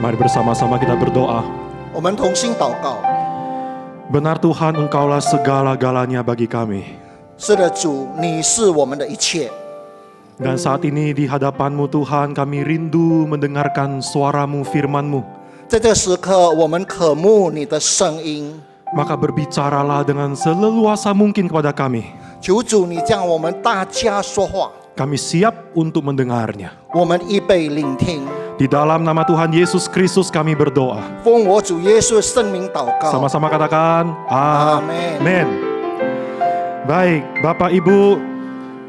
Mari bersama-sama kita berdoa. 我们同心祷告。 Benar Tuhan, Engkaulah segala-galanya bagi kami. 是的，主，你是我们的一切。 Dan saat ini di hadapan-Mu Tuhan, kami rindu mendengarkan suara-Mu, firman-Mu. 在这个时刻，我们渴慕你的声音。 Maka berbicaralah dengan seleluasa mungkin kepada kami. 求主，你将我们大家说话， Kami siap untuk mendengarnya. 我们预备聆听。 Di dalam nama Tuhan Yesus Kristus kami berdoa. 奉我主耶稣的圣名祷告。 Sama-sama katakan, Amin. Amin. Baik, Bapak Ibu,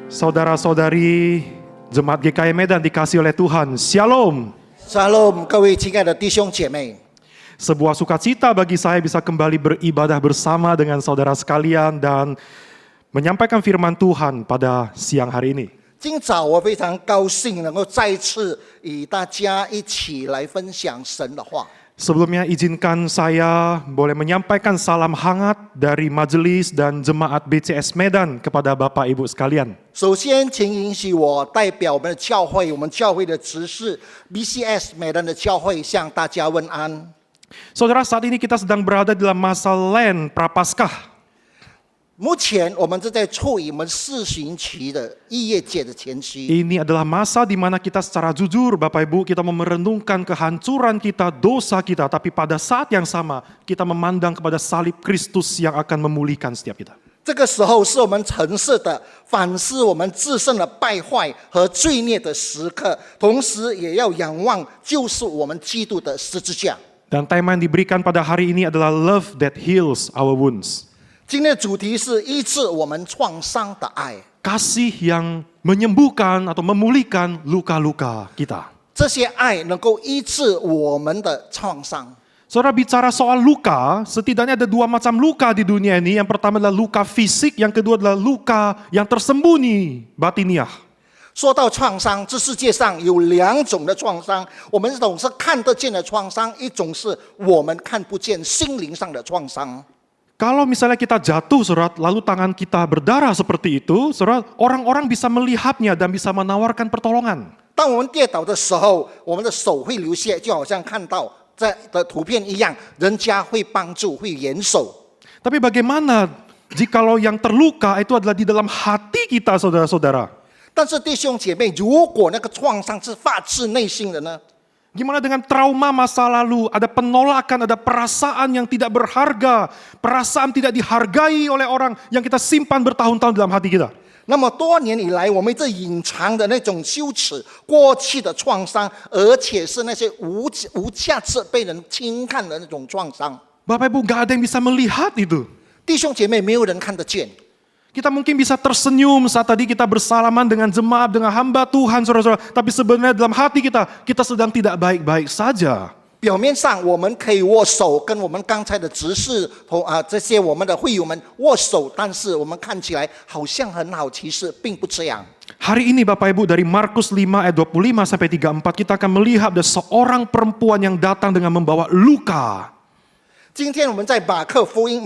saudara-saudari Jemaat GKI Medan dikasih oleh Tuhan. Shalom. Shalom，各位亲爱的弟兄姐妹。 Sebuah sukacita bagi saya bisa kembali beribadah bersama dengan saudara sekalian dan menyampaikan firman Tuhan pada siang hari ini. 今早我非常高兴能够再次与大家一起来分享神的话。 Sebelumnya izinkan saya boleh menyampaikan salam hangat dari majelis dan jemaat BCS Medan kepada Bapak Ibu sekalian. 首先，请允许我代表我们的教会，我们教会的执事 BCS 美兰的教会向大家问安。 Saudara, saat ini kita sedang berada dalam masa Lent Prapaskah. 目前我们正在处于我们4旬期的逾越节的前期。 Ini adalah masa di mana kita secara jujur, Bapak Ibu, kita merenungkan kehancuran kita, dosa kita, tapi pada saat yang sama kita memandang kepada salib Kristus yang akan memulihkan setiap kita. 这个时候是我们诚实的反思我们自身的败坏和罪孽的时刻，同时也要仰望救赎我们基督的十字架。 Dan tema yang diberikan pada hari ini adalah Love that Heals Our Wounds. 今天的主题是医治我们创伤的爱。 Kasih yang menyembuhkan atau memulihkan luka-luka kita. 这些爱能够医治我们的创伤。 Saudara, bicara soal luka, setidaknya ada dua macam luka di dunia ini. Yang pertama adalah luka fisik, yang kedua adalah luka yang tersembunyi, batiniah. 说到创伤，这世界上有2种的创伤，我们一种是看得见的创伤，一种是我们看不见心灵上的创伤。 Kalau misalnya kita jatuh, saudara, lalu tangan kita berdarah seperti itu, saudara, orang-orang bisa melihatnya dan bisa menawarkan pertolongan. 当我们跌倒的时候，我们的手会流血，就好像看到这的图片一样，人家会帮助，会援手。 Tapi bagaimana jikalau yang terluka itu adalah di dalam hati kita, saudara-saudara? 但是弟兄姐妹，如果那个创伤是发自内心的呢？ Gimana dengan trauma masa lalu? Ada penolakan, ada perasaan yang tidak berharga, perasaan tidak dihargai oleh orang yang kita simpan bertahun-tahun dalam hati kita. 那么多年以来，我们这隐藏的那种羞耻、过去的创伤，而且是那些无价值被人轻看的那种创伤， Bapak Ibu, gak ada yang bisa melihat itu. 弟兄姐妹，没有人看得见。 Kita mungkin bisa tersenyum saat tadi kita bersalaman dengan jemaat, dengan hamba Tuhan, saudara-saudara. Tapi sebenarnya dalam hati kita sedang tidak baik-baik saja. 表面上我们可以握手，跟我们刚才的执事这些我们的会友们握手，但是我们看起来好像很好，其实并不这样。 Hari ini Bapak Ibu dari Markus 5 ayat 25 sampai 34 kita akan melihat ada seorang perempuan yang datang dengan membawa luka. 今天我们在马可福音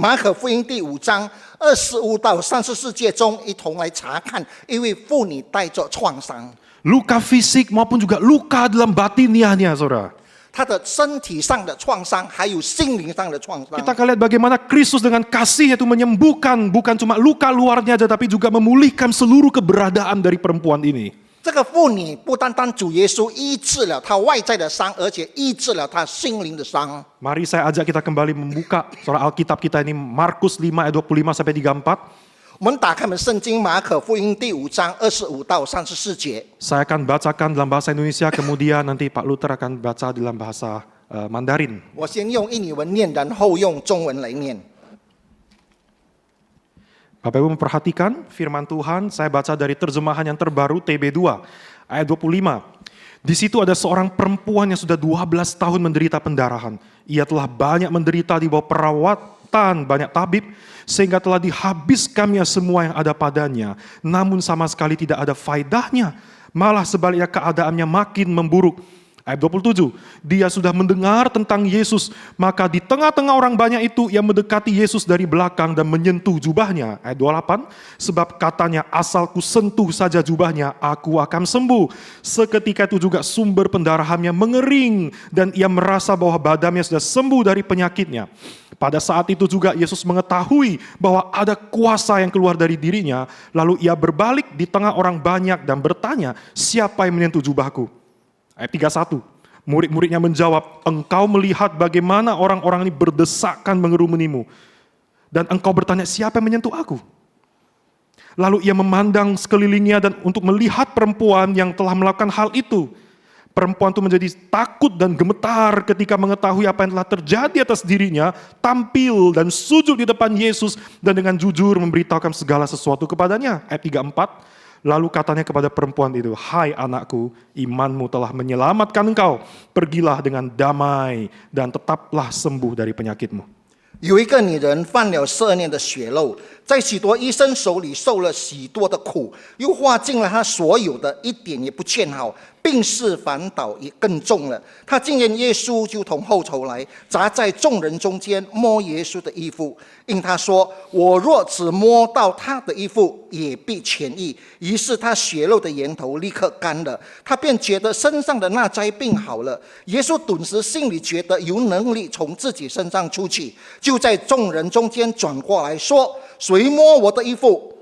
第5章25到34节中，一同来查看一位妇女带着创伤， Luka fisik maupun juga luka dalam batiniahnya, saudara. 她的身体上的创伤，还有心灵上的创伤。 Kita akan lihat bagaimana Kristus dengan kasih itu menyembuhkan bukan cuma luka luarnya aja, tapi juga memulihkan seluruh keberadaan dari perempuan ini. 这个妇女不单单主耶稣医治了她外在的伤，而且医治了她心灵的伤。 Mari saya ajak kita kembali membuka surah Alkitab kita ini Markus 5 ayat 25 sampai 34. 我们打开我们圣经马可福音第5章25到34节。 Saya akan bacakan dalam bahasa Indonesia, kemudian nanti Pak Luther akan baca dalam bahasa Mandarin. 我先用印尼文念，然后用中文来念。 Bapak Ibu memperhatikan firman Tuhan, saya baca dari terjemahan yang terbaru TB2 ayat 25. Di situ ada seorang perempuan yang sudah 12 tahun menderita pendarahan. Ia telah banyak menderita di bawah perawatan banyak tabib, sehingga telah dihabiskannya semua yang ada padanya. Namun sama sekali tidak ada faedahnya. Malah sebaliknya keadaannya makin memburuk. Ayat 27, dia sudah mendengar tentang Yesus, maka di tengah-tengah orang banyak itu ia mendekati Yesus dari belakang dan menyentuh jubahnya. Ayat 28, sebab katanya asalku sentuh saja jubahnya, aku akan sembuh. Seketika itu juga sumber pendarahannya mengering dan ia merasa bahwa badannya sudah sembuh dari penyakitnya. Pada saat itu juga Yesus mengetahui bahwa ada kuasa yang keluar dari dirinya, lalu ia berbalik di tengah orang banyak dan bertanya, siapa yang menyentuh jubahku? Ayat 31, murid-muridnya menjawab, engkau melihat bagaimana orang-orang ini berdesakan mengerumunimu. Dan engkau bertanya, siapa yang menyentuh aku? Lalu ia memandang sekelilingnya dan untuk melihat perempuan yang telah melakukan hal itu. Perempuan itu menjadi takut dan gemetar ketika mengetahui apa yang telah terjadi atas dirinya, tampil dan sujud di depan Yesus dan dengan jujur memberitahukan segala sesuatu kepadanya. Ayat 34, lalu katanya kepada perempuan itu, hai anakku, imanmu telah menyelamatkan engkau. Pergilah dengan damai dan tetaplah sembuh dari penyakitmu. 有一个女人犯了12年的血漏，在许多医生手里受了许多的苦，又花尽了她所有的，一点也不见好，病势反倒也更重了。她见见耶稣，就从后头来，砸在众人中间，摸耶稣的衣服，因她说：“我若只摸到他的衣服，也必痊愈。”于是她血漏的源头立刻干了，她便觉得身上的那灾病好了。耶稣顿时心里觉得有能力从自己身上出去，就在众人中间转过来说：“谁摸我的衣服？”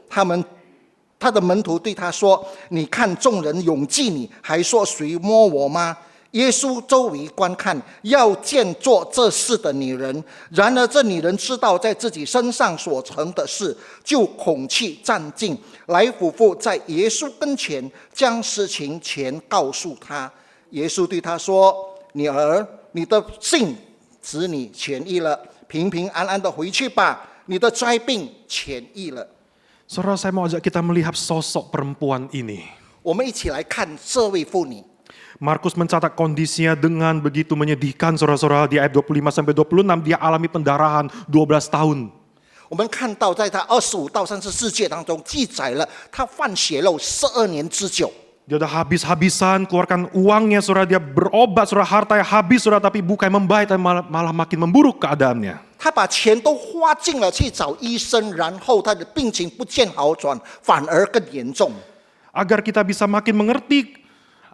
他的门徒对他说：“你看众人拥挤你，还说谁摸我吗？”耶稣周围观看，要见做这事的女人。然而这女人知道在自己身上所成的事，就恐惧战兢，来俯伏在耶稣跟前，将事情全告诉他。耶稣对他说：“女儿，你的信使你痊愈了，平平安安的回去吧，你的灾病痊愈了。” Saudara, saya mau ajak kita melihat sosok perempuan ini. 我们一起来看这位妇女。 Markus mencatat kondisinya dengan begitu menyedihkan, saudara-saudara. Di ayat 25-26 dia alami pendarahan 12 tahun. 我们看到在他25到34节当中记载了他犯血漏12年之久。 Dia udah habis-habisan keluarkan uangnya, saudara. Dia berobat, saudara, hartanya habis, saudara. Tapi bukan membaik, tapi malah makin memburuk keadaannya. 他把钱都花尽了去找医生，然后他的病情不见好转，反而更严重。 Agar kita bisa makin mengerti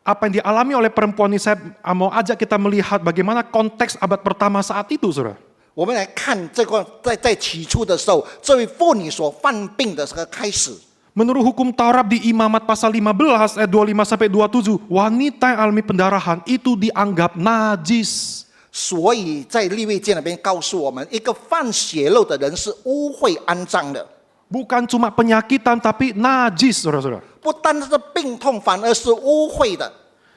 apa yang dialami oleh perempuan ini, saya mau ajak kita melihat bagaimana konteks abad pertama saat itu, saudara. 我们来看这个在起初的时候，这位妇女所犯病的这个开始。 Menurut hukum Taurat di Imamat pasal 15 ayat 25-27, wanita yang alami pendarahan itu dianggap najis. 所以在利未记那边告诉我们，一个犯血漏的人是污秽肮脏的， Bukan cuma penyakitan tapi najis, saudara-saudara. 不单是病痛，反而是污秽的。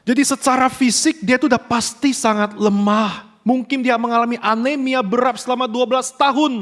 Jadi secara fisik dia itu udah pasti sangat lemah. Mungkin dia mengalami anemia berat selama 12 tahun.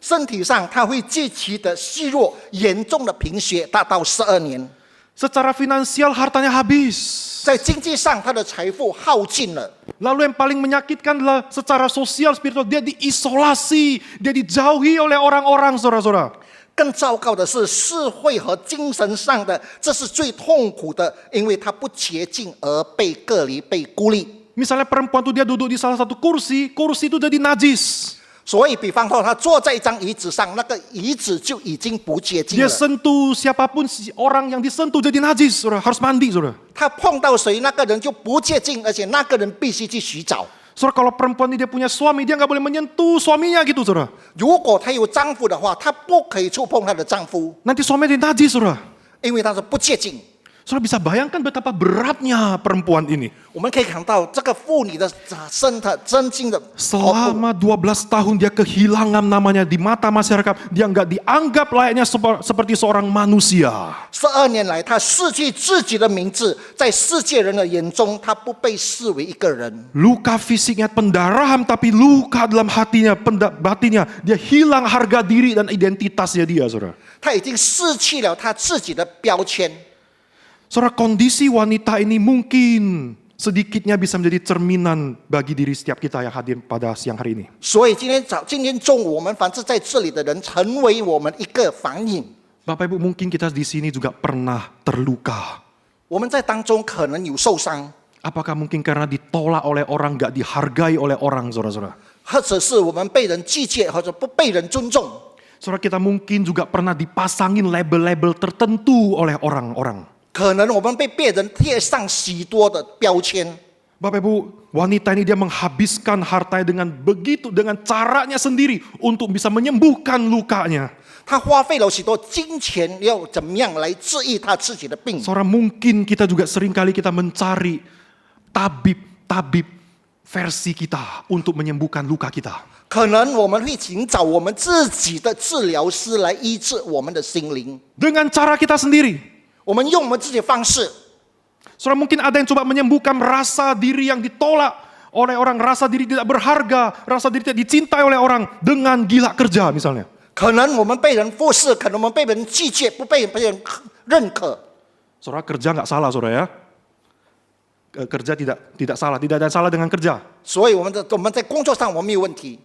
身体上他会极其的虚弱，严重的贫血达到12年。 Secara finansial hartanya habis. 在经济上他的财富耗尽了。 Lalu yang paling menyakitkan adalah secara sosial, spiritual, dia diisolasi, dia dijauhi oleh orang-orang, saudara-saudara. 更糟糕的是社会和精神上的，这是最痛苦的，因为他不洁净而被隔离、被孤立。 Misalnya perempuan itu dia duduk di salah satu kursi, kursi itu jadi najis. 所以，比方说，他坐在一张椅子上，那个椅子就已经不洁净 Dia 了。 sentuh siapapun, orang yang disentuh jadi najis, saudara. Harus mandi, saudara. 他碰到谁，那个人就不洁净，而且那个人必须去洗澡。 Saudara, kalau perempuan ini dia punya suami, dia nggak boleh menyentuh suaminya gitu, saudara. 如果她有丈夫的话，她不可以触碰她的丈夫， Nanti suaminya jadi najis, saudara. 因为她是不洁净。 Saudara bisa bayangkan betapa beratnya perempuan ini. 我们可以看到这个妇女的身的真经的痛苦。 Selama 12 tahun dia kehilangan namanya di mata masyarakat. Dia nggak dianggap layaknya seperti seorang manusia. 12年来，她失去自己的名字，在世界人的眼中，她不被视为一个人。 Luka fisiknya pendarahan, tapi luka dalam hatinya, batinnya. Dia hilang harga diri dan identitasnya dia, saudara. 她已经失去了她自己的标签。 Saudara, kondisi wanita ini mungkin sedikitnya bisa menjadi cerminan bagi diri setiap kita yang hadir pada siang hari ini. 所以今天中午，我们凡是在这里的人，成为我们一个反应。 Bapak Ibu, mungkin kita di sini juga pernah terluka. 我们在当中可能有受伤， Apakah mungkin karena ditolak oleh orang, gak dihargai oleh orang, saudara-saudara? 或者是我们被人拒绝，或者不被人尊重。 Saudara, kita mungkin juga pernah dipasangin label-label tertentu oleh orang-orang. 可能我们被别人贴上许多的标签。 Bapak Ibu, wanita ini dia menghabiskan hartanya dengan caranya sendiri untuk bisa menyembuhkan lukanya. 他花费了许多金钱，要怎么样来治愈他自己的病？ Saudara, mungkin kita juga seringkali kita mencari tabib versi kita untuk menyembuhkan luka kita. 可能我们会寻找我们自己的治疗师来医治我们的心灵， Dengan cara kita sendiri. 我们用我们自己的方式。 Saudara, mungkin ada yang coba menyembuhkan rasa diri yang ditolak oleh orang, rasa diri tidak berharga, rasa diri tidak dicintai oleh orang dengan gila kerja misalnya. 可能我们被人忽视，可能我们被人拒绝，不被人认可。 Saudara, kerja nggak salah, saudara ya. Kerja tidak salah, tidak ada yang salah dengan kerja. 所以我们在工作上我们没有问题。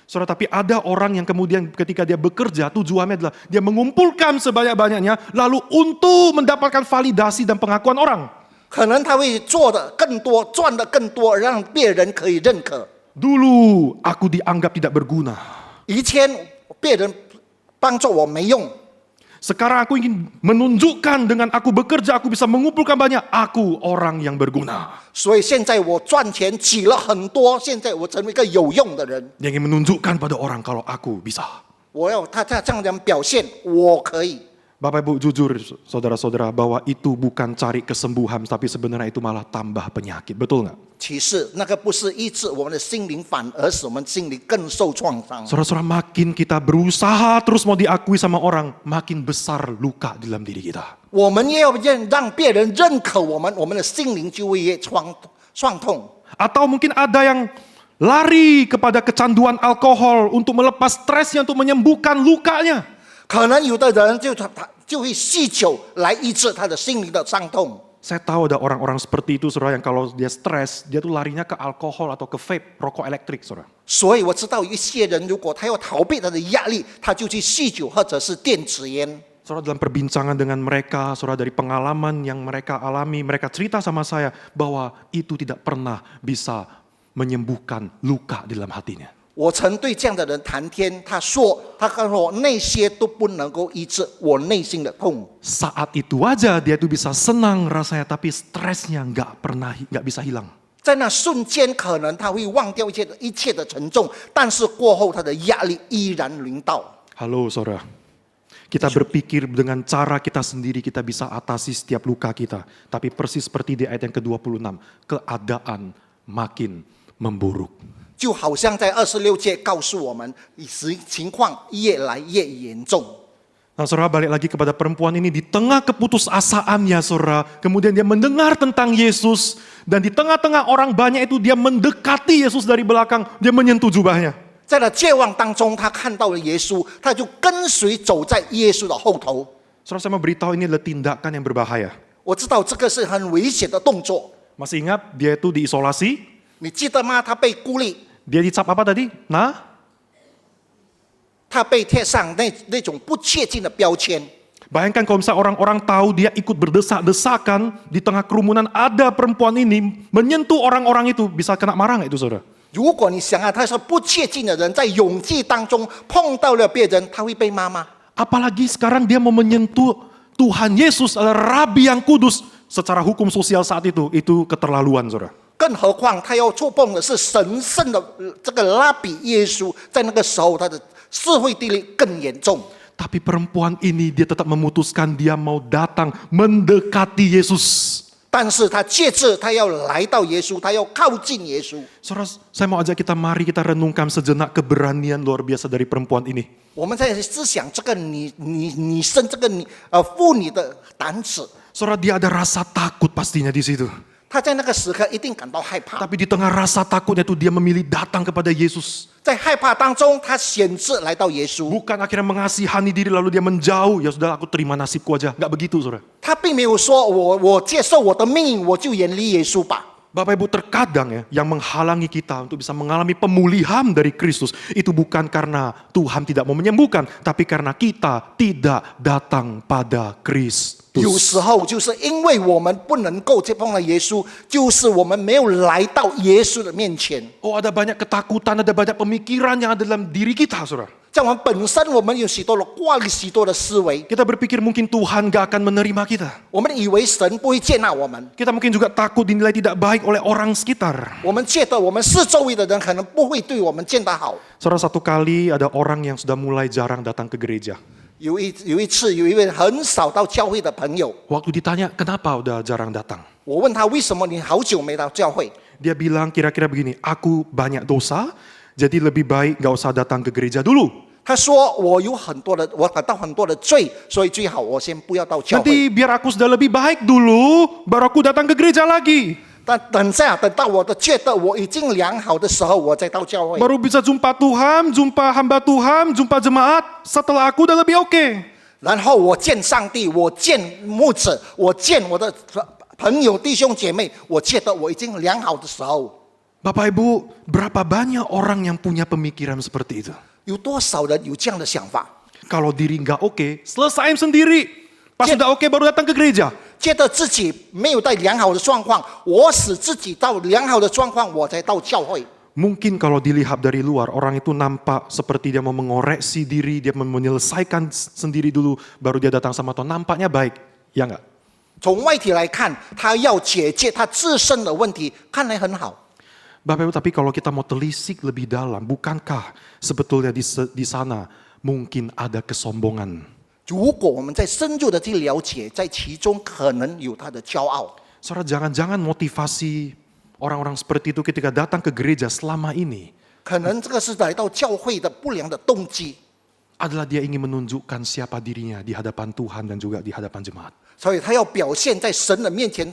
Saudara, tapi ada orang yang kemudian ketika dia bekerja, tujuannya adalah dia mengumpulkan sebanyak-banyaknya, lalu untuk mendapatkan validasi dan pengakuan orang. 可能他会做的更多，赚的更多，让别人可以认可。 Dulu aku dianggap tidak berguna. 以前别人帮助我没用， Sekarang aku ingin menunjukkan dengan aku bekerja, aku bisa mengumpulkan banyak, aku orang yang berguna. 所以现在我赚钱挤了很多，现在我成为一个有用的人。 Dia ingin menunjukkan pada orang kalau aku bisa. 我要他这样表现，我可以。 Bapak Ibu, jujur saudara-saudara bahwa itu bukan cari kesembuhan, tapi sebenarnya itu malah tambah penyakit. Betul nggak? 其实那个不是医治我们的心灵，反而使我们心灵更受创伤。 Saudara-saudara, makin kita berusaha terus mau diakui sama orang, makin besar luka di dalam diri kita. 我们也要让别人认可我们，我们的心灵就会越创痛。 Atau mungkin ada yang lari kepada kecanduan alkohol untuk melepas stresnya, untuk menyembuhkan lukanya. 可能有的人就会酗酒来医治他的心灵的伤痛。 Saya tahu ada orang-orang seperti itu, saudara, yang kalau dia stres, dia tuh larinya ke alkohol atau ke vape, rokok elektrik, saudara. 所以我知道有一些人，如果他要逃避他的压力，他就去酗酒或者是电子烟。 Saudara, dalam perbincangan dengan mereka, saudara, dari pengalaman yang mereka alami, mereka cerita sama saya bahwa itu tidak pernah bisa menyembuhkan luka di dalam hatinya. 我曾对这样的人谈天，他告诉我那些都不能够医治我内心的痛。 Saat itu aja dia tuh bisa senang rasanya, tapi stresnya nggak bisa hilang. 在那瞬间，可能他会忘掉一切的沉重，但是过后他的压力依然临到。 Halo saudara, kita berpikir dengan cara kita sendiri kita bisa atasi setiap luka kita. Tapi persis seperti di ayat yang ke-26, keadaan makin memburuk. 就好像在26节告诉我们，情况越来越严重。 Nah saudara, balik lagi kepada perempuan ini, di tengah keputusasaannya saudara, kemudian dia mendengar tentang Yesus, dan di tengah-tengah orang banyak itu dia mendekati Yesus dari belakang, dia menyentuh jubahnya. 在那绝望当中，他看到了耶稣，他就跟随走在耶稣的后头。 Saudara, saya mau beritahu ini adalah tindakan yang berbahaya. 我知道这个是很危险的动作， Masih ingat dia itu diisolasi, 你记得吗？他被孤立， dia dicap apa tadi? Nah, 他被贴上那种不确定的标签。 bayangkan kalau misalnya orang-orang tahu dia ikut berdesak-desakan, di tengah kerumunan ada perempuan ini menyentuh orang-orang itu, bisa kena marah nggak itu saudara? 如果你想啊，他是不确定的人，在勇气当中碰到了别人，他会被骂吗？ Apalagi sekarang dia mau menyentuh Tuhan Yesus, Rabi yang kudus. Secara hukum sosial saat itu keterlaluan saudara. 更何况他要触碰的是神圣的这个拉比耶稣，在那个时候他的社会地位更严重。 Tapi perempuan ini dia tetap memutuskan dia mau datang mendekati Yesus. 但是他借着他要来到耶稣，他要靠近耶稣。 Saudara, saya mau ajak kita, mari kita renungkan sejenak keberanian luar biasa dari perempuan ini. 我们在思想这个女生这个妇女的胆子， Saudara, dia ada rasa takut pastinya di situ. 她在那个时刻一定感到害怕。 Tapi di tengah rasa takutnya itu dia memilih datang kepada Yesus. 在害怕当中，她选择来到耶稣。 Bukan akhirnya mengasihani diri lalu dia menjauh. Ya sudah, aku terima nasibku aja. Nggak begitu saudara. 她并没有说我接受我的命运，我就远离耶稣吧。Bapak Ibu, terkadang ya, yang menghalangi kita untuk bisa mengalami pemulihan dari Kristus, itu bukan karena Tuhan tidak mau menyembuhkan, tapi karena kita tidak datang pada 有 Kristus. 时候就是因为我们不能够接碰到耶稣，就是我们没有来到耶稣的面前。 Oh, ada banyak ketakutan, ada banyak pemikiran yang ada dalam diri kita, saudara. 在我们本身，我们有许多的挂虑、许多的思维， Kita berpikir mungkin Tuhan gak akan menerima kita. 我们以为神不会接纳我们， Kita mungkin juga takut dinilai tidak baik oleh orang sekitar. 我们觉得我们四周围的人可能不会对我们见得好。 Saudara, satu kali ada orang yang sudah mulai jarang datang ke gereja. 有一次，有一位很少到教会的朋友， Waktu ditanya, kenapa udah jarang datang? 我问他为什么你好久没到教会？ Dia bilang kira-kira begini, aku banyak dosa, jadi lebih baik gak usah datang ke gereja dulu. 他说我感到很多的罪，所以最好我先不要到教会。 Nanti biar aku sudah lebih baik dulu, baru aku datang ke gereja lagi. 但等到我觉得我已经良好的时候，我再到教会。 Baru bisa jumpa Tuhan, jumpa hamba Tuhan, jumpa jemaat, setelah aku udah lebih oke. 然后我见上帝，我见牧者，我见我的朋友弟兄姐妹，我觉得我已经良好的时候， Bapak Ibu, berapa banyak orang yang punya pemikiran seperti itu? 有多少人有这样的想法？ Kalau diri nggak oke, selesain sendiri. Pas udah oke baru datang ke gereja. 觉得自己没有在良好的状况，我使自己到良好的状况，我才到教会。 Mungkin kalau dilihat dari luar, orang itu nampak seperti dia mau mengoreksi diri, dia mau menyelesaikan sendiri dulu, baru dia datang sama Tuhan. Nampaknya baik, ya nggak? 从外体来看，他要解决他自身的问题，看来很好。 Bapak Ibu, tapi kalau kita mau telisik lebih dalam, bukankah sebetulnya di sana mungkin ada kesombongan? 如果我们再深入的去了解，在其中可能有他的骄傲。 Saudara, jangan-jangan motivasi orang-orang seperti itu ketika datang ke gereja selama ini 可能这个是来到教会的不良的动机， adalah dia ingin menunjukkan siapa dirinya di hadapan Tuhan dan juga di hadapan jemaat. 所以他要表现在神的面前、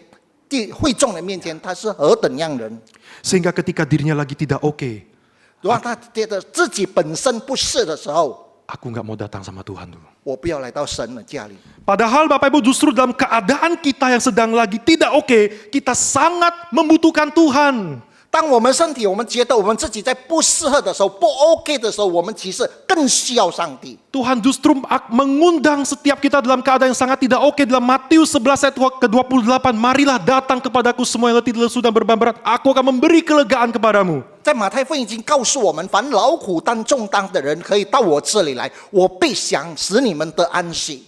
会众的面前，他是何等样人。 Sehingga ketika dirinya lagi tidak oke, 如果他觉得自己本身不是的时候， aku nggak mau datang sama Tuhan dulu. 我不要来到神的家里。 Padahal Bapak Ibu justru dalam keadaan kita yang sedang lagi tidak oke, kita sangat membutuhkan Tuhan. 当我们身体，我们觉得我们自己在不适合的时候、不 OK 的时候，我们其实更需要上帝。 Tuhan justru mengundang setiap kita dalam keadaan yang sangat tidak oke. Dalam Matius 11 ayat ke-28, marilah datang kepadaku semua yang letih lesu dan beban berat, aku akan memberi kelegaan kepadamu. 在马太福音已经告诉我们，凡劳苦担重担的人，可以到我这里来，我必想使你们得安息。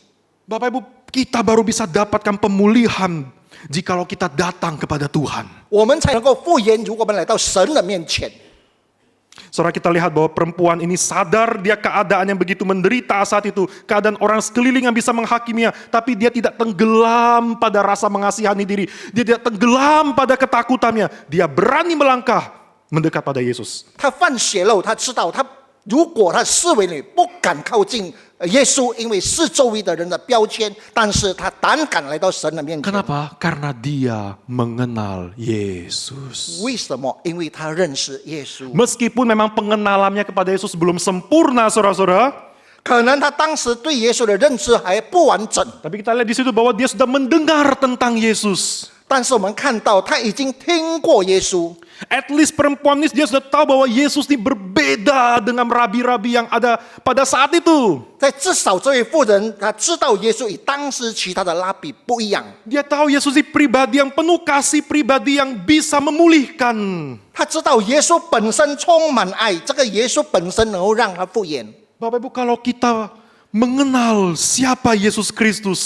Bapak Ibu, kita baru bisa dapatkan pemulihan jikalau kita datang kepada Tuhan. 我们才能够复原，如果我们来到神的面前。 Saudara, kita lihat bahwa perempuan ini sadar dia keadaan yang begitu menderita saat itu. Keadaan orang sekeliling yang bisa menghakiminya. Tapi dia tidak tenggelam pada rasa mengasihani diri. Dia tidak tenggelam pada ketakutannya. Dia berani melangkah mendekat pada Yesus. 他犯血漏，他知道他如果他视为女，不敢靠近耶稣，因为是周围的人的标签，但是他胆敢来到神的面前。 Kenapa? Karena dia mengenal Yesus. 为什么？因为他认识耶稣。 Meskipun memang pengenalannya kepada Yesus belum sempurna, saudara-saudara. 可能他当时对耶稣的认知还不完整， Tapi kita lihat di situ bahwa dia sudah mendengar tentang Yesus. 但是我们看到他已经听过耶稣。 At least perempuan ini dia sudah tahu bahwa Yesus ini berbeda dengan rabi-rabi yang ada pada saat itu. 在至少这位妇人，她知道耶稣与当时其他的拉比不一样。 Dia tahu Yesus ini pribadi yang penuh kasih, pribadi yang bisa memulihkan. 她知道耶稣本身充满爱，这个耶稣本身能够让她复原。 Bapak Ibu, kalau kita mengenal siapa Yesus Kristus,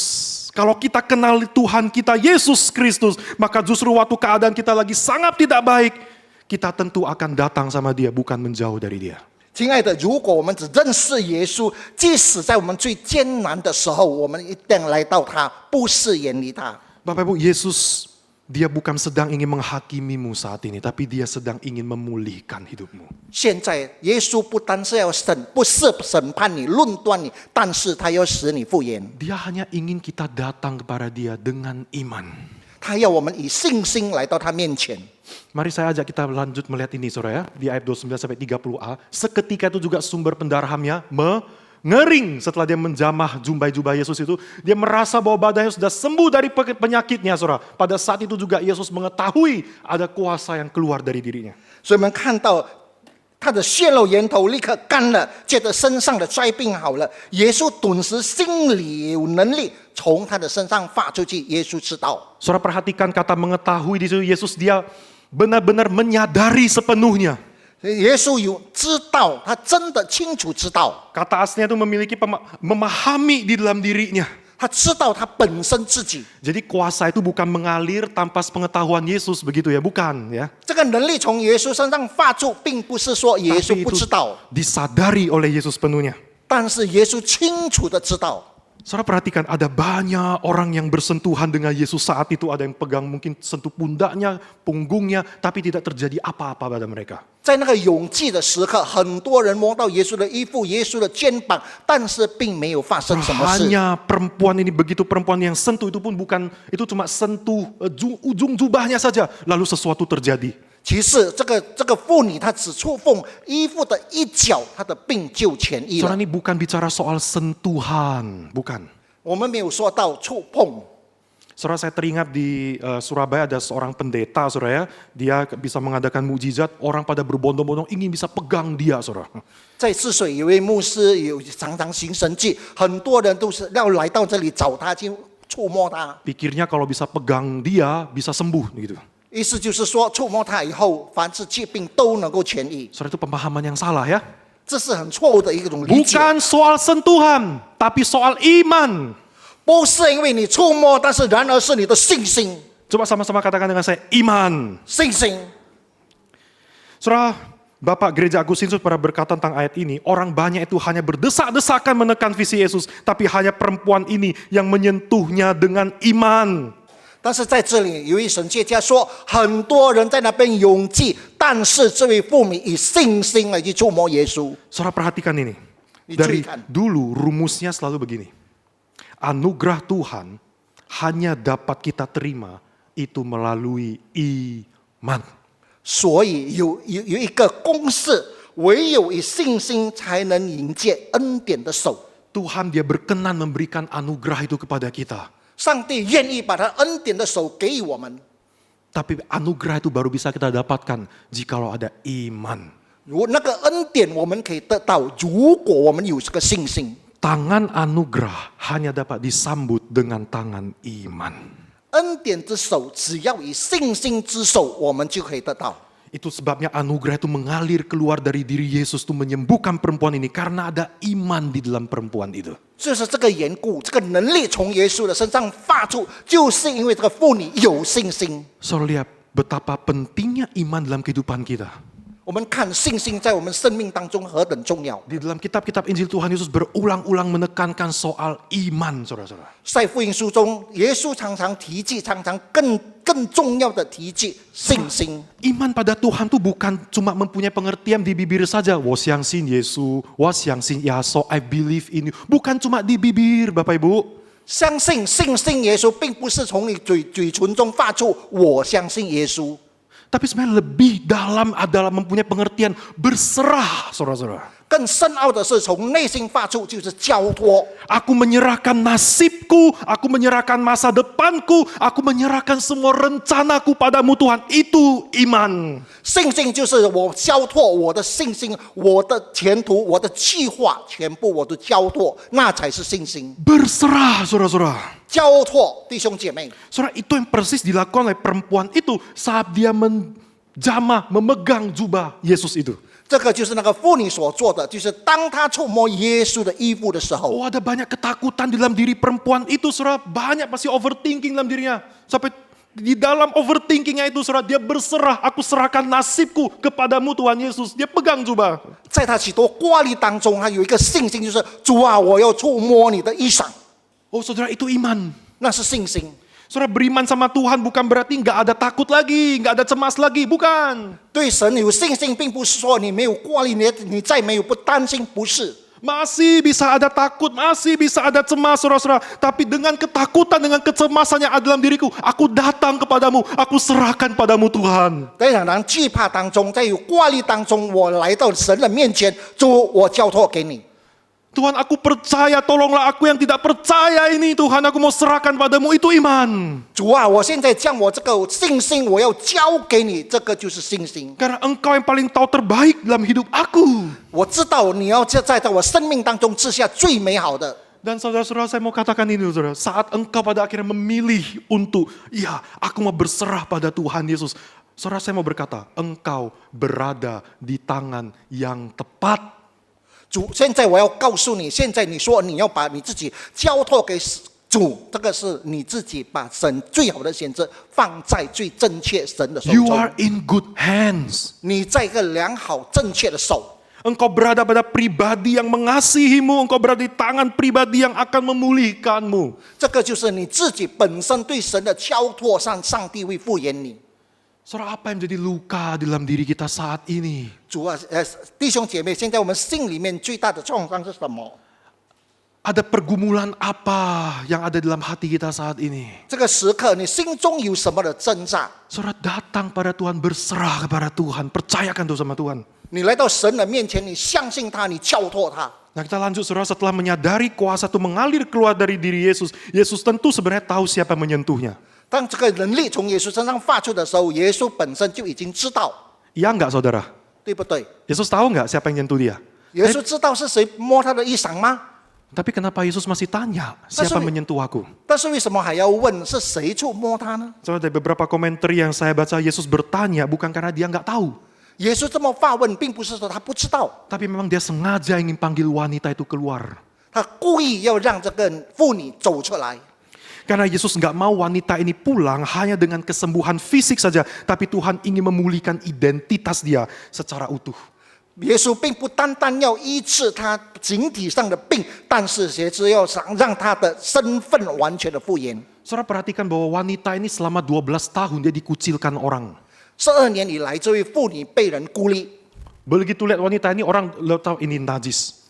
kalau kita kenal Tuhan kita Yesus Kristus, maka justru waktu keadaan kita lagi sangat tidak baik, kita tentu akan datang sama dia, bukan menjauh dari dia. 亲爱的，如果我们只认识耶稣，即使在我们最艰难的时候，我们一定来到他，不是远离他。 Bapak Ibu, Yesus dia bukan sedang ingin menghakimimu saat ini, tapi dia sedang ingin memulihkan hidupmu. 现在耶稣不单是要不是审判你、论断你，但是他要使你复原。 Dia hanya ingin kita datang kepada dia dengan iman. 他要我们以信心来到他面前。 Mari saya ajak kita lanjut melihat ini, saudara ya, di ayat 29 sampai 30a. Seketika itu juga sumber pendarahannya ngering setelah dia menjamah jubah Yesus itu. Dia merasa bahwa badannya sudah sembuh dari penyakitnya, saudara. Pada saat itu juga Yesus mengetahui ada kuasa yang keluar dari dirinya. 所以我们看到他的血肉源头立刻干了，接着身上的灾病好了。耶稣顿时心里有能力从他的身上发出去。耶稣知道， Saudara perhatikan kata mengetahui di situ. Yesus dia benar-benar menyadari sepenuhnya. 耶稣有知道，他真的清楚知道， Kata aslinya itu memiliki memahami di dalam dirinya. 他知道他本身自己。 Jadi kuasa itu bukan mengalir tanpa pengetahuan Yesus, begitu ya? Bukan ya. 这个能力从耶稣身上发出，并不是说耶稣 Tapi 不 itu 知道， disadari oleh Yesus penuhnya. 但是耶稣清楚的知道。 Saudara perhatikan, ada banyak orang yang bersentuhan dengan Yesus saat itu. Ada yang pegang mungkin sentuh pundaknya, punggungnya, tapi tidak terjadi apa-apa pada mereka. 在那个永记的时刻，很多人摸到耶稣的衣服、耶稣的肩膀，但是并没有发生什么事。 Hanya perempuan ini, begitu perempuan yang sentuh itu pun bukan, itu cuma sentuh ujung jubahnya saja, lalu sesuatu terjadi. 其次，这个妇女她只触碰衣服的一角，她的病就痊愈 Saudara 了。 ini bukan bicara soal sentuhan, bukan. 我们没有说到触碰。 Saudara, saya teringat di Surabaya ada seorang pendeta, saudara ya. Dia bisa mengadakan mukjizat, orang pada berbondong-bondong ingin bisa pegang dia, saudara. 在泗水有位牧师常常行神迹，很多人都是要来到这里找他去触摸他。 Pikirnya kalau bisa pegang dia, bisa sembuh gitu. 意思就是说，触摸他以后，凡是疾病都能够痊愈。 Saudara, itu pemahaman yang salah ya. 这是很错误的一种理解。 Bukan soal sentuhan, tapi soal iman. 不是因为你触摸，但是然而是你的信心， Coba sama-sama katakan dengan saya, iman. 信心。 Saudara, Bapak Gereja Agustinus pada berkata tentang ayat ini, orang banyak itu hanya berdesak-desakan menekan visi Yesus, tapi hanya perempuan ini yang menyentuhnya dengan iman. 但是在这里有一神学家说，很多人在那边拥挤，但是这位妇女以信心来去触摸耶稣。 Saudara perhatikan ini. Dari Dicuikan. dulu rumusnya selalu begini. Anugerah Tuhan hanya dapat kita terima itu melalui iman. 所以有一个公式，唯有以信心才能迎接恩典的手。 Tuhan dia berkenan memberikan anugerah itu kepada kita. 上帝愿意把他恩典的手给予我们。 Tapi anugerah itu baru bisa kita dapatkan jikalau ada iman. 那个恩典我们可以得到，如果我们有这个信心。 Tangan anugerah hanya dapat disambut dengan tangan iman. 恩典之手，只要以信心之手，我们就可以得到。 Itu sebabnya anugerah itu mengalir keluar dari diri Yesus itu menyembuhkan perempuan ini karena ada iman di dalam perempuan itu. 就是这个缘故，这个能力从耶稣的身上发出，就是因为这个妇女有信心。 Saudara lihat betapa pentingnya iman dalam kehidupan kita. 我们看信心在我们生命当中何等重要。 Di dalam kitab-kitab Injil Tuhan Yesus berulang-ulang menekankan soal iman, saudara-saudara. 在福音书中，耶稣常常提及，常常更重要的提及信心。 Iman pada Tuhan tuh bukan cuma mempunyai pengertian di bibir saja. 我相信耶稣，我相信耶稣, I believe in you. Bukan cuma di bibir, Bapak Ibu. 相信信心耶稣，并不是从你嘴唇中发出“我相信耶稣”。 Tapi sebenarnya lebih dalam adalah mempunyai pengertian berserah, saudara-saudara. 更深奥的是从内心发出，就是交托。 Aku menyerahkan nasibku, aku menyerahkan masa depanku, aku menyerahkan semua rencanaku padamu Tuhan. Itu iman. 信心就是我交托我的信心，我的前途，我的计划，全部我都交托，那才是信心。 Berserah, saudara-saudara. 交托，弟兄姐妹， Saudara, itu yang persis dilakukan oleh perempuan itu saat dia menjamah, memegang jubah Yesus itu. 这个就是那个妇女所做的，就是当她触摸耶稣的衣服的时候， Oh, ada banyak ketakutan di dalam diri perempuan itu, saudara. Banyak pasti overthinking dalam dirinya. Sampai di dalam overthinkingnya itu, saudara, dia berserah. Aku serahkan nasibku kepadamu Tuhan Yesus. Dia pegang jubah. 在她许多挂虑当中，她有一个信心，就是主啊，我要触摸你的衣裳， Oh, saudara, itu iman. 那是信心。 Saudara, beriman sama Tuhan bukan berarti nggak ada takut lagi, nggak ada cemas lagi, bukan. 对神有信心，并不是说你没有挂虑，你再没有不担心，不是。 Masih bisa ada takut, masih bisa ada cemas, saudara-saudara. Tapi dengan ketakutan, dengan kecemasan yang ada dalam diriku, aku datang kepadamu, aku serahkan padamu Tuhan. 在两人惧怕当中，在有挂虑当中，我来到神的面前，主，我交托给你。Tuhan, aku percaya, tolonglah aku yang tidak percaya ini. Tuhan, aku mau serahkan padamu, itu iman. 主啊，我现在将我这个信心，我要交给你，这个就是信心。 Karena engkau yang paling tahu terbaik dalam hidup aku. 我知道你要在我生命当中赐下最美好的。 Dan saudara-saudara, saya mau katakan ini, saudara. Saat engkau pada akhirnya memilih untuk, ya, aku mau berserah pada Tuhan Yesus. Saudara, saya mau berkata, engkau berada di tangan yang tepat. 主，现在我要告诉你，现在你说你要把你自己交托给主，这个是你自己把神最好的选择放在最正确神的手 You 中。 are in good hands. 你在一个良好正确的手， Engkau berada pada pribadi yang mengasihimu. Engkau berada di tangan pribadi yang akan memulihkanmu. 这个就是你自己本身对神的交托上，上帝会敷衍你。 Saudara, apa yang menjadi luka di dalam diri kita saat ini? 主啊，弟兄姐妹，现在我们心里面最大的创伤是什么？ Ada pergumulan apa yang ada dalam hati kita saat ini? 这个时刻，你心中有什么的挣扎？ Saudara, datang pada Tuhan, berserah kepada Tuhan, percayakan itu sama Tuhan. 你来到神的面前，你相信他，你交托他。 Nah, kita lanjut, saudara, setelah menyadari kuasa itu mengalir keluar dari diri Yesus. Yesus tentu sebenarnya tahu siapa yang menyentuhnya. 当这个能力从耶稣身上发出的时候，耶稣本身就已经知道， Iya enggak, saudara? 对不对？ Yesus tahu enggak siapa yang nyentuh dia? 耶稣知道是谁摸他的衣裳吗？ Tapi kenapa Yesus masih tanya, siapa yang menyentuh aku? 但是为什么还要问是谁触摸他呢？ Saudara, dari beberapa komentar yang saya baca, Yesus bertanya bukan karena dia enggak tahu. 耶稣这么发问，并不是说他不知道， Tapi memang dia sengaja ingin panggil wanita itu keluar. 他故意要让这个妇女走出来。 Karena Yesus enggak mau wanita ini pulang hanya dengan kesembuhan fisik saja. Tapi Tuhan ingin memulihkan identitas dia secara utuh. 耶稣并不单单要医治他形体上的病，但是也是要想让他的身份完全的复原。 Saudara perhatikan bahwa wanita ini selama 12 tahun dia dikucilkan orang. 12年以来，这位妇女被人孤立， Begitu lihat wanita ini orang tahu ini najis.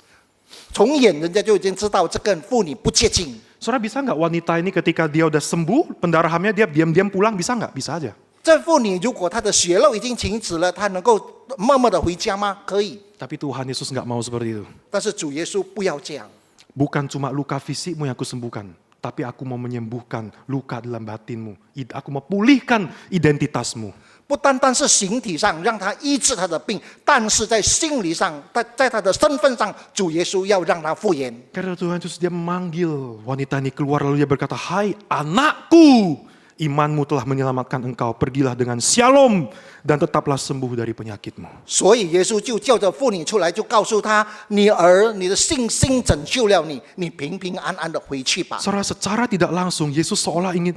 从眼人家就已经知道这个妇女不洁净。 Saudara bisa nggak wanita ini ketika dia udah sembuh pendarahannya dia diam-diam pulang, bisa nggak? Bisa aja. 这妇女如果她的血肉已经停止了，她能够默默的回家吗？可以， Tapi Tuhan Yesus nggak mau seperti itu. 但是主耶稣不要这样。 Bukan cuma luka fisikmu yang aku sembuhkan, tapi aku mau menyembuhkan luka dalam batinmu. Aku mau pulihkan identitasmu. 不单单是形体上让她医治她的病，但是在心理上，在她的身份上，主耶稣要让她复原。 Karena Tuhan Yesus dia memanggil wanita ini keluar lalu dia berkata, "Hai anakku, imanmu telah menyelamatkan engkau. Pergilah dengan shalom dan tetaplah sembuh dari penyakitmu." 所以耶稣就叫着妇女出来，就告诉她：“女儿，你的信心拯救了你，你平平安安的回去吧。” Saudara, secara tidak langsung Yesus seolah ingin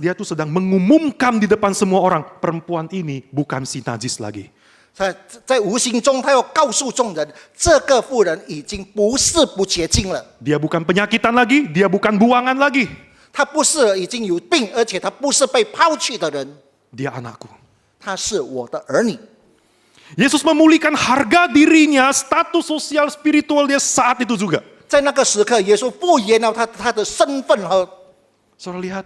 dia tuh sedang mengumumkan di depan semua orang, perempuan ini bukan si najis lagi. 在无形中，他要告诉众人，这个妇人已经不是不洁净了， Dia bukan penyakitan lagi, dia bukan buangan lagi. 她不是已经有病，而且她不是被抛弃的人， Dia anakku. 她是我的儿女。 Yesus memulihkan harga dirinya, status sosial spiritual dia saat itu juga. 在那个时刻，耶稣复原了他的身份和。 Saudara lihat,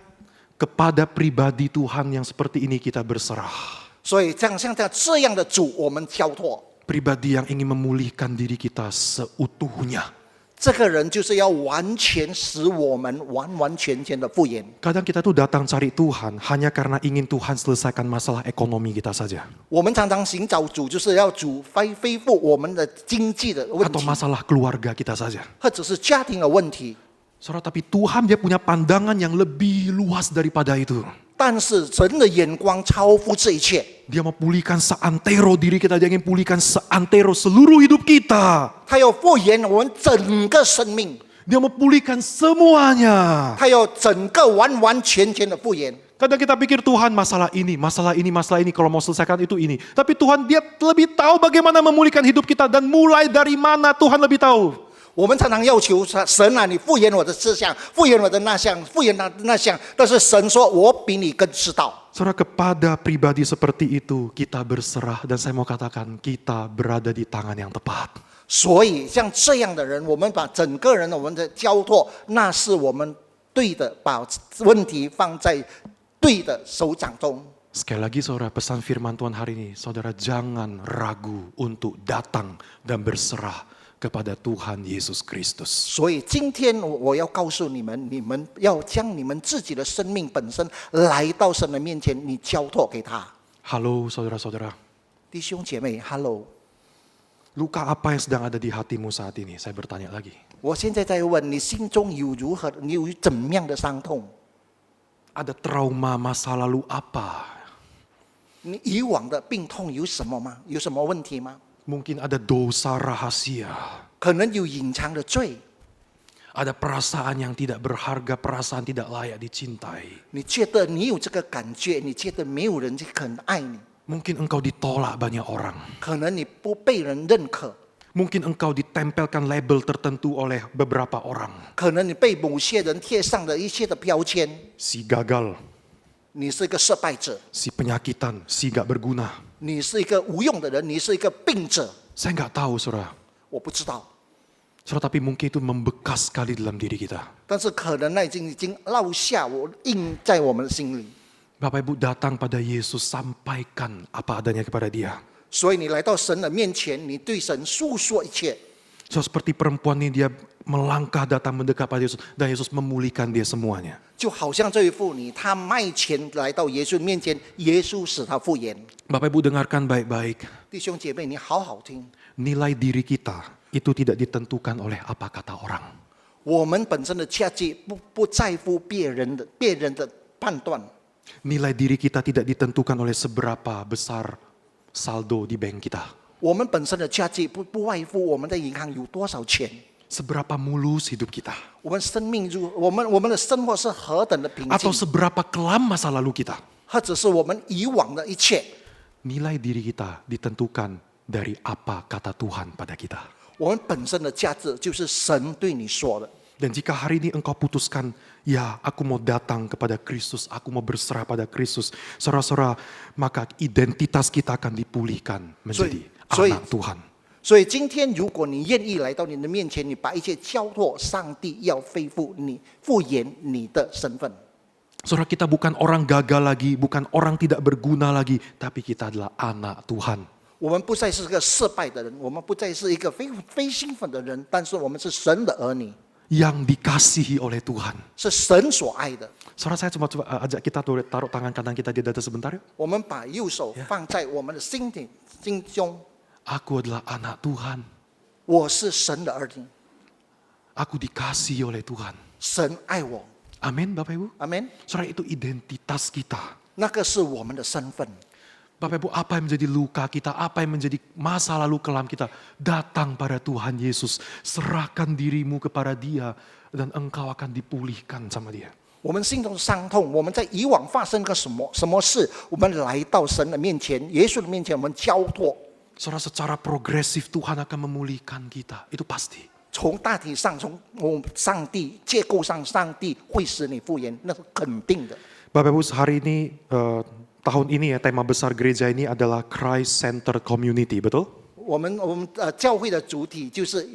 kepada pribadi Tuhan yang seperti ini kita berserah. 所以像这样的主，我们交托。 Pribadi yang ingin memulihkan diri kita seutuhnya. 这个人就是要完全使我们完完全全的复原。 Kadang kita tuh datang cari Tuhan hanya karena ingin Tuhan selesaikan masalah ekonomi kita saja. 我们常常寻找主，就是要主恢复我们的经济的问 Atau 题， masalah keluarga kita saja. 或者是家庭的问题。 Saudara, tapi Tuhan dia punya pandangan yang lebih luas daripada itu. 但是神的眼光超乎这一切， Dia mau pulihkan seantero diri kita, dia ingin pulihkan seantero seluruh hidup kita. 他要复原我们整个生命， Dia mau pulihkan semuanya. 他要整个完完全全的复原。 Kadang kita pikir Tuhan masalah ini, kalau mau selesaikan itu ini. Tapi Tuhan dia lebih tahu bagaimana memulihkan hidup kita dan mulai dari mana Tuhan lebih tahu. 我们常常要求神啊，你复原我的这项，复原我的那项，复原那项。但是神说，我比你更知道。 Saudara, kepada pribadi seperti itu kita berserah dan saya mau katakan kita berada di tangan yang tepat. 所以像这样的人，我们把整个人我们的交托，那是我们对的，把问题放在对的手掌中。 Sekali lagi saudara, pesan firman Tuhan hari ini, saudara jangan ragu untuk datang dan berserah kepada Tuhan Yesus Kristus. 所以今天我要告诉你们，你们要将你们自己的生命本身来到神的面前，你交托给他。 Halo saudara-saudara, 弟兄姐妹 ，Hello， luka apa yang sedang ada di hatimu saat ini? Saya bertanya lagi. 我现在在问你，心中有如何，你有怎么样的伤痛？ Ada trauma masa lalu apa? 你以往的病痛有什么吗？有什么问题吗？ Mungkin ada dosa rahasia. 可能有隐藏的罪， Ada perasaan yang tidak berharga, perasaan tidak layak dicintai. 你觉得你有这个感觉，你觉得没有人肯爱你， Mungkin engkau ditolak banyak orang. 可能你不被人认可， Mungkin engkau ditempelkan label tertentu oleh beberapa orang. 可能你被某些人贴上了一些的标签， Si gagal, 你是一个失败者， si penyakitan, si gak berguna. 你是一个无用的人，你是一个病者。 Saya nggak tahu, saudara. 我不知道， Saudara, tapi mungkin itu membekas sekali dalam diri kita. 但是可能那已经烙下我印在我们的心里。 Bapak Ibu datang pada Yesus, sampaikan apa adanya kepada Dia. 所以你来到神的面前，你对神诉说一切。 So, seperti perempuan ini dia melangkah datang mendekat pada Yesus dan Yesus memulihkan dia semuanya. 就好像这位妇女，她迈前来到耶稣面前，耶稣使她复原。 Bapak Ibu dengarkan baik-baik. 弟兄姐妹，你好好听， Nilai diri kita itu tidak ditentukan oleh apa kata orang. 我们本身的价值不在乎别人的判断， Nilai diri kita tidak ditentukan oleh seberapa besar saldo di bank kita. 我们本身的价值不外乎我们在银行有多少钱， Seberapa mulus hidup kita. 我们生命我们的生活是何等的平 Atau 静， seberapa kelam masa lalu kita. 或者是我们以往的一切。 Nilai diri kita ditentukan dari apa kata Tuhan pada kita. 我们本身的价值就是神对你说的。 Dan jika hari ini engkau putuskan, ya aku mau datang kepada Kristus, aku mau berserah pada Kristus, saudara-saudara, maka identitas kita akan dipulihkan menjadi anak Tuhan. 所以今天，如果你愿意来到你的面前，你把一切交托，上帝要恢复你、复原你的身份。 Saudara, kita bukan orang gagal lagi, bukan orang tidak berguna lagi, tapi kita adalah anak Tuhan. 我们不再是个失败的人，我们不再是一个非兴奋的人，但是我们是神的儿女， Yang dikasihi oleh Tuhan. 是神所爱的。 Saudara, saya coba ajak kita taruh tangan kanan kita di dada sebentar yuk. 我们把右手放在我们的心中， Aku adalah anak Tuhan. 我是神的儿女， Aku dikasihi oleh Tuhan. 神爱我。 Amin, Bapak Ibu. 阿门。 Saudara, itu identitas kita. 那个是我们的身份。 Bapak Ibu, apa yang menjadi luka kita, apa yang menjadi masa lalu kelam kita, datang pada Tuhan Yesus. Serahkan dirimu kepada Dia dan engkau akan dipulihkan sama Dia. 我们心中的伤痛，我们在以往发生个什么事，我们来到神的面前，耶稣的面前，我们交托。 Saudara, secara progresif Tuhan akan memulihkan kita. Itu pasti. 从大体上，从上帝结构上，上帝会使你复原，那是肯定的。 Bapak Ibu, hari ini, tahun ini ya, tema besar gereja ini adalah Christ Center Community, betul? 我们教会的主体就是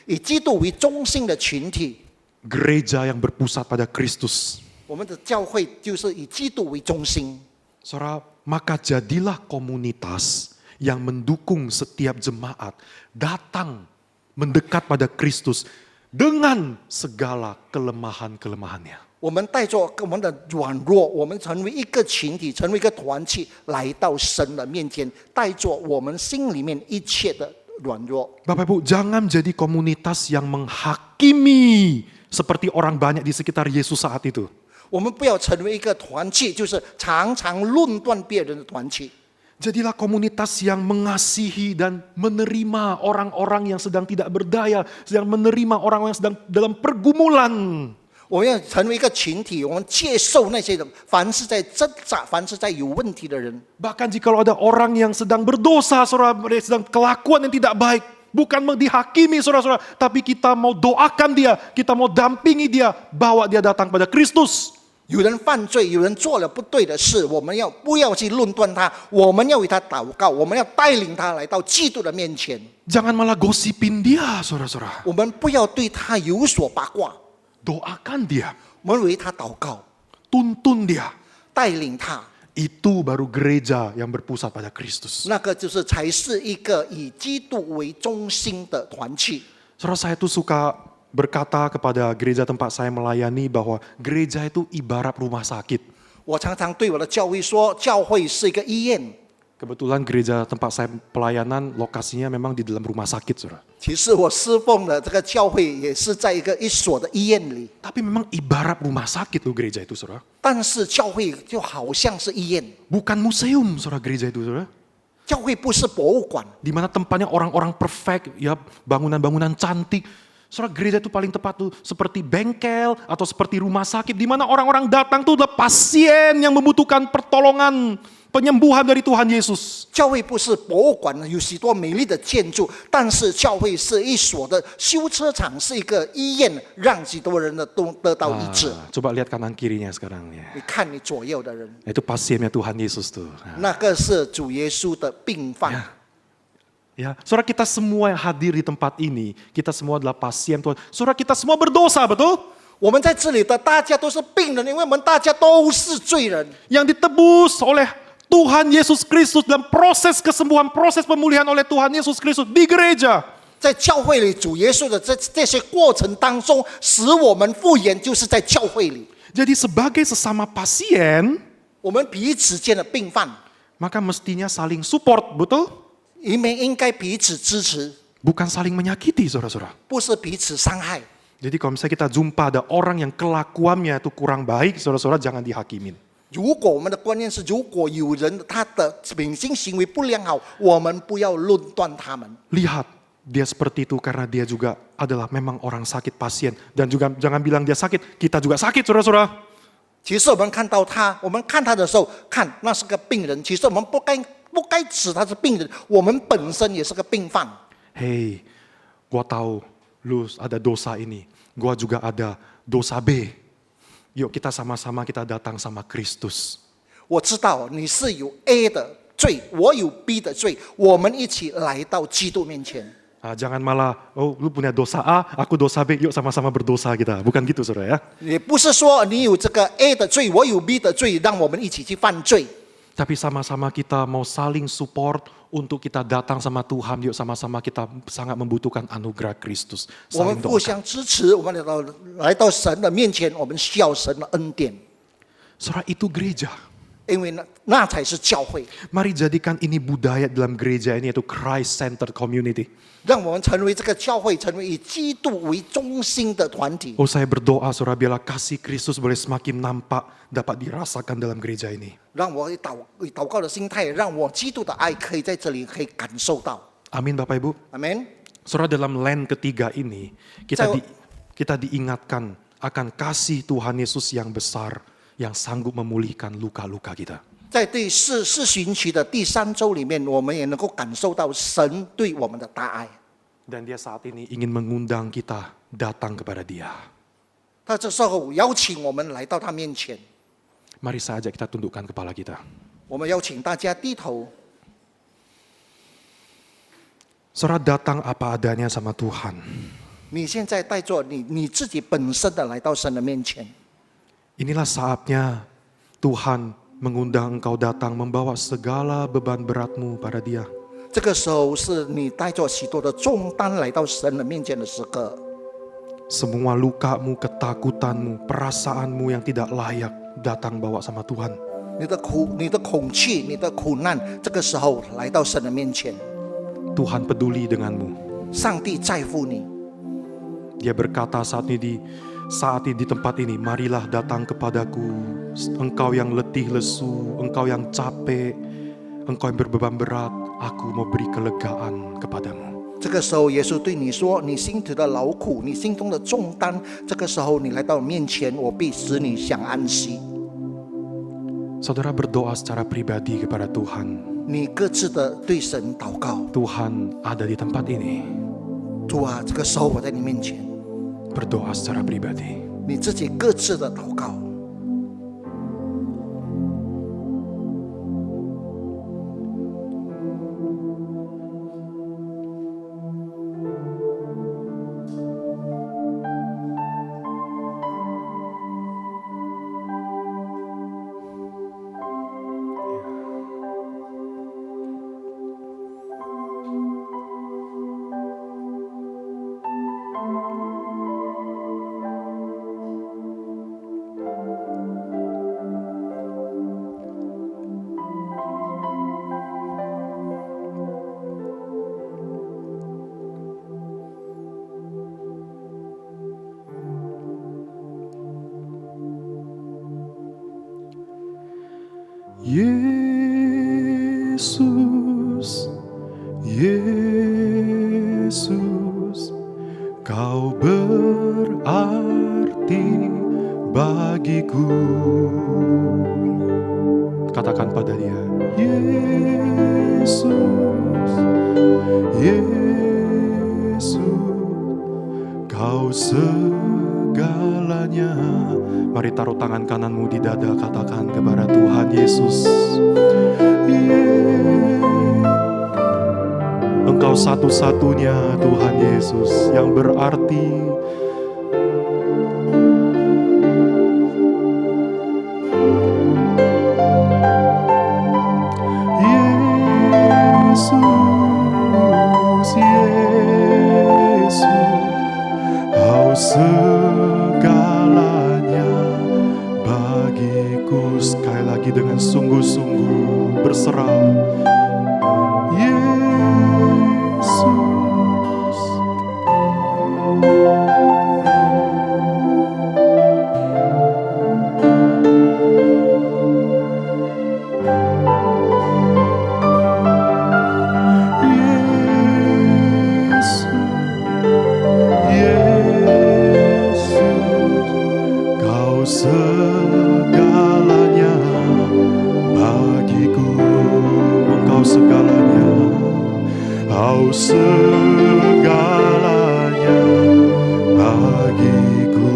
以基督为中心的群体， Gereja yang berpusat pada Kristus. 我们的教会就是以基督为中心。 Saudara, maka jadilah komunitas yang mendukung setiap jemaat datang mendekat pada Kristus dengan segala kelemahan-kelemahannya. 我们带着我们的软弱，我们成为一个群体，成为一个团体，来到神的面前，带着我们心里面一切的软弱。 Bapak Ibu, jangan menjadi komunitas yang menghakimi seperti orang banyak di sekitar Yesus saat itu. 我们不要成为一个团体，就是常常论断别人的团体。 Jadilah komunitas yang mengasihi dan menerima orang-orang yang sedang tidak berdaya, yang menerima orang-orang yang sedang dalam pergumulan. 我们要成为一个群体，我们接受那些人，凡是在挣扎、凡是在有问题的人。 Bahkan jika ada orang yang sedang berdosa, saudara, sedang kelakuan yang tidak baik, bukan dihakimi saudara-saudara, tapi kita mau doakan dia, kita mau dampingi dia, bawa dia datang pada Kristus. 有人犯罪，有人做了不对的事，我们不要去论断他，我们要为他祷告，我们要带领他来到基督的面前。 Jangan malah gosipin dia, saudara-saudara. 我们不要对他有所八卦， Doakan dia, 我们为他祷告， tuntun dia. 带领他。 Itu baru gereja yang berpusat pada Kristus. 那个就是才是一个以基督为中心的团体。Saudara, saya tuh suka berkata kepada gereja tempat saya melayani bahwa gereja itu ibarat rumah sakit. 我常常对我的教会说，教会是一个医院。 Kebetulan gereja tempat saya pelayanan lokasinya memang di dalam rumah sakit, saudara. 其实我侍奉的这个教会也是在一所的医院里， Tapi memang ibarat rumah sakit loh gereja itu, saudara. 但是教会就好像是医院， Bukan museum, saudara, gereja itu, saudara. 教会不是博物馆。 Di mana tempatnya orang-orang perfect, ya bangunan-bangunan cantik. Saudara, gereja itu paling tepat tuh seperti bengkel atau seperti rumah sakit di mana orang-orang datang tuh adalah pasien yang membutuhkan pertolongan, penyembuhan dari Tuhan Yesus. 教会不是博物馆，有许多美丽的建筑，但是教会是一所的修车厂，是一个医院，让许多人都得到医治。 Coba lihat kanan kirinya sekarang ya. 你看你左右的人， Itu pasiennya Tuhan Yesus tuh. Nah, 那个是主耶稣的病患。 ya, saudara, kita semua yang hadir di tempat ini, kita semua adalah pasien Tuhan. Saudara, kita semua berdosa, betul? 我们在这里的大家都是病人，因为我们大家都是罪人。 Yang ditebus oleh Tuhan Yesus Kristus dalam proses kesembuhan, proses pemulihan oleh Tuhan Yesus Kristus di gereja. 在教会里，主耶稣的这些过程当中，使我们复原，就是在教会里， Jadi sebagai sesama pasien, 我们彼此间的病患， maka mestinya saling support, betul? 你们应该彼此支持， Bukan saling menyakiti, saudara-saudara. 不是彼此伤害。 Jadi kalau misalnya kita jumpa ada orang yang kelakuannya itu kurang baik, saudara-saudara jangan dihakimin. 如果我们的观念是，如果有人他的品行行为不良好，我们不要论断他们。 Lihat, dia seperti itu karena dia juga adalah memang orang sakit pasien. Dan juga jangan bilang dia sakit, kita juga sakit, saudara-saudara. 其实我们看到他，我们看他的时候，看那是个病人。其实我们不该指他是病人，我们本身也是个病患。 Hei, gua tahu lu ada dosa ini, gua juga ada dosa B. Yuk kita sama-sama kita datang sama Kristus. 我知道你是有 A 的罪，我有 B 的罪，我们一起来到基督面前。 Jangan malah, oh lu punya dosa A, aku dosa B, yuk sama-sama berdosa kita. Bukan gitu, saudara ya. 也不是说你有这个 A 的罪，我有 B 的罪，让我们一起去犯罪。 Tapi sama-sama kita mau saling support untuk kita datang sama Tuhan. Yuk sama-sama kita sangat membutuhkan anugerah Kristus. 我们 Saling 互 doakan. 相支持，我们来到神的面前，我们需要神的恩典， Saudara, itu gereja. 因为那才是教会。 Mari jadikan ini budaya dalam gereja ini, yaitu Christ-centered community. 让我们成为这个教会，成为以基督为中心的团体。 Oh, saya berdoa, saudara, biarlah kasih Kristus boleh semakin nampak, dapat dirasakan dalam gereja ini. 让我以祷告的心态，让我基督的爱可以在这里可以感受到。 Amin, Bapak Ibu. 阿门。 Saudara, dalam land ketiga ini, kita diingatkan akan kasih Tuhan Yesus yang besar, yang sanggup memulihkan luka-luka kita. 在第四旬期的第3周里面，我们也能够感受到神对我们的大爱。 Dan dia saat ini ingin mengundang kita datang kepada dia. 他这时候邀请我们来到他面前， Mari saja kita tundukkan kepala kita. 我们邀请大家低头。 Saudara, datang apa adanya sama Tuhan. 你现在带着你自己本身的来到神的面前， Inilah saatnya Tuhan mengundang engkau datang membawa segala beban beratmu pada dia. 这个时候是你带着许多的重担来到神的面前的时刻。 Semua lukamu, ketakutanmu, perasaanmu yang tidak layak datang bawa sama Tuhan. 你的恐惧、你的苦难，这个时候来到神的面前， Tuhan peduli denganmu. 上帝在乎你。 Dia berkata saat ini di tempat ini, marilah datang kepadaku, engkau yang letih lesu, engkau yang capek, engkau yang berbeban berat, aku mau beri kelegaan kepadamu. 这个时候，耶稣对你说：“你心头的劳苦，你心中的重担，这个时候你来到面前，我必使你享安息。” Saudara berdoa secara pribadi kepada Tuhan. 你各自的对神祷告。 Tuhan ada di tempat ini. 主啊，这个时候我在你面前， Berdoa secara pribadi. 你自己各自的祷告。 Ya Yesus, Kau berarti bagiku. Katakan pada dia, Yesus, Yesus, Kau segalanya. Mari taruh tangan kananmu di dada, katakan kepada Tuhan Yesus, Engkau satu-satunya Tuhan Yesus yang berarti. Yesus, Yesus, Kau segalanya bagiku. Sekali lagi dengan sungguh-sungguh berserah. Segalanya bagiku, Engkau segalanya, Kau segalanya bagiku.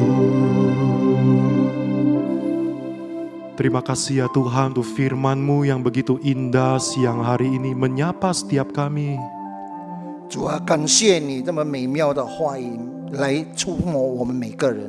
Terima kasih ya Tuhan untuk firman-Mu yang begitu indah siang hari ini menyapa setiap kami. 主啊，感谢你这么美妙的话语来触摸我们每个人。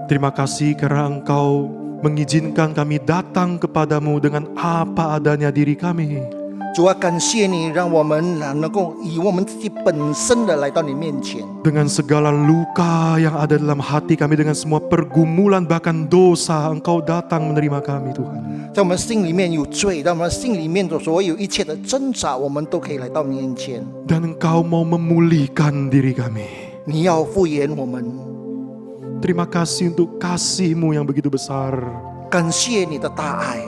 Terima kasih karena Engkau mengizinkan kami datang kepadamu dengan apa adanya diri kami. 主啊，感谢你，让我们能够以我们自己本身的来到你面前。 Dengan segala luka yang ada dalam hati kami, dengan semua pergumulan bahkan dosa, Engkau datang menerima kami Tuhan. 在我们心里面有罪，在我们心里面的所有一切的挣扎，我们都可以来到面前。 Dan Engkau mau memulihkan diri kami. 你要复原我们， Terima kasih untuk kasih-Mu yang begitu besar. 感谢你的大爱。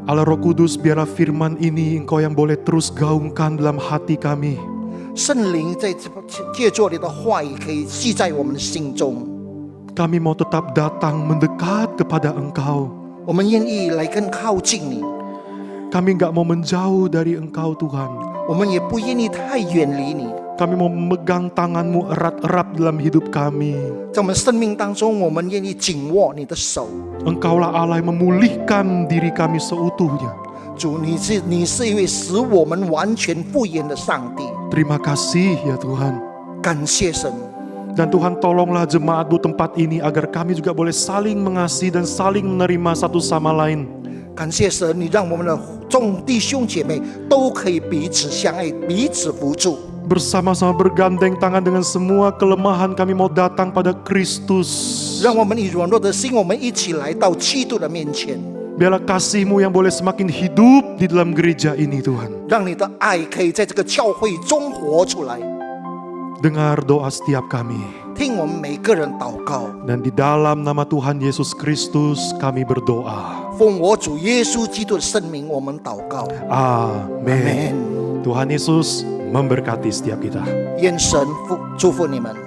Allah Roh Kudus, biarlah firman ini Engkau yang boleh terus gaungkan dalam hati kami. 圣灵在借助你的话语，可以记在我们的心中。 Kami mau tetap datang mendekat kepada Engkau. 我们愿意来更靠近你， Kami gak mau menjauh dari Engkau Tuhan. 我们也不愿意太远离你。 Kami mau memegang tangan-Mu erat-erat dalam hidup kami. 在我们生命当中，我们愿意紧握你的手。 Engkaulah Allah yang memulihkan diri kami seutuhnya. 主，你是一位使我们完全复原的上帝。 Terima kasih ya Tuhan. 感谢神， Dan Tuhan tolonglah jemaat-Mu tempat ini agar kami juga boleh saling mengasihi dan saling menerima satu sama lain. 感谢神，你让我们的众弟兄姐妹都可以彼此相爱，彼此扶助。 Bersama-sama bergandeng tangan dengan semua kelemahan kami mau datang pada Kristus. 让我们以软弱的心，我们一起来到基督的面前， Biarlah kasih-Mu yang boleh semakin hidup di dalam gereja ini Tuhan. 让你的爱可以在这个教会中活出来。 Dengar doa setiap kami. 听我们每个人祷告， Dan di dalam nama Tuhan Yesus Kristus kami berdoa. 奉我主耶稣基督的圣名，我们祷告。 Amin. Tuhan Yesus memberkati setiap kita. 愿神祝福你们。